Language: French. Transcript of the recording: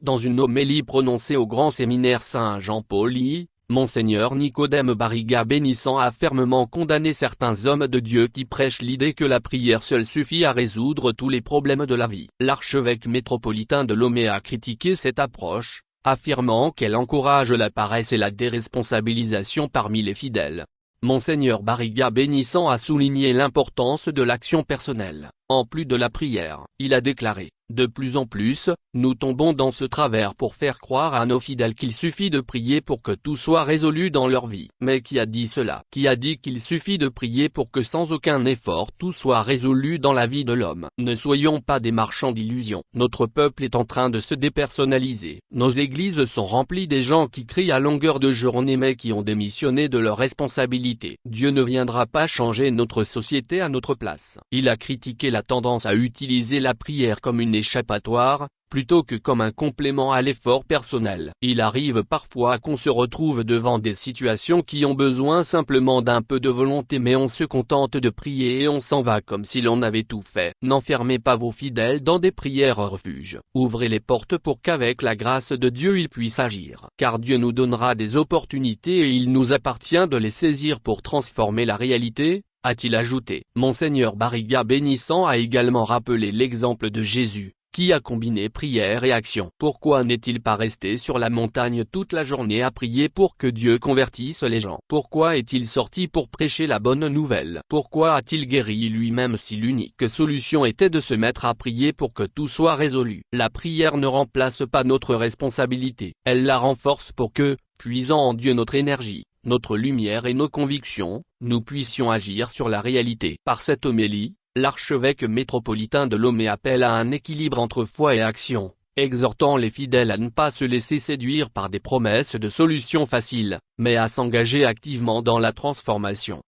Dans une homélie prononcée au Grand Séminaire Saint-Jean-Paul I, Monseigneur Nicodème Barriga Bénissant a fermement condamné certains hommes de Dieu qui prêchent l'idée que la prière seule suffit à résoudre tous les problèmes de la vie. L'archevêque métropolitain de Lomé a critiqué cette approche, affirmant qu'elle encourage la paresse et la déresponsabilisation parmi les fidèles. Monseigneur Barriga Bénissant a souligné l'importance de l'action personnelle, en plus de la prière. Il a déclaré: de plus en plus, nous tombons dans ce travers pour faire croire à nos fidèles qu'il suffit de prier pour que tout soit résolu dans leur vie. Mais qui a dit cela? Qui a dit qu'il suffit de prier pour que sans aucun effort tout soit résolu dans la vie de l'homme? Ne soyons pas des marchands d'illusions. Notre peuple est en train de se dépersonnaliser. Nos églises sont remplies des gens qui crient à longueur de journée mais qui ont démissionné de leurs responsabilités. Dieu ne viendra pas changer notre société à notre place. Il a critiqué la tendance à utiliser la prière comme une échappatoire, plutôt que comme un complément à l'effort personnel. Il arrive parfois qu'on se retrouve devant des situations qui ont besoin simplement d'un peu de volonté mais on se contente de prier et on s'en va comme si l'on avait tout fait. N'enfermez pas vos fidèles dans des prières refuges. Ouvrez les portes pour qu'avec la grâce de Dieu il puisse agir. Car Dieu nous donnera des opportunités et il nous appartient de les saisir pour transformer la réalité, a-t-il ajouté. Monseigneur Barriga Bénissant a également rappelé l'exemple de Jésus, qui a combiné prière et action. Pourquoi n'est-il pas resté sur la montagne toute la journée à prier pour que Dieu convertisse les gens? Pourquoi est-il sorti pour prêcher la bonne nouvelle? Pourquoi a-t-il guéri lui-même si l'unique solution était de se mettre à prier pour que tout soit résolu? La prière ne remplace pas notre responsabilité, elle la renforce pour que, puisant en Dieu notre énergie, notre lumière et nos convictions, nous puissions agir sur la réalité. Par cette homélie, l'archevêque métropolitain de Lomé appelle à un équilibre entre foi et action, exhortant les fidèles à ne pas se laisser séduire par des promesses de solutions faciles, mais à s'engager activement dans la transformation.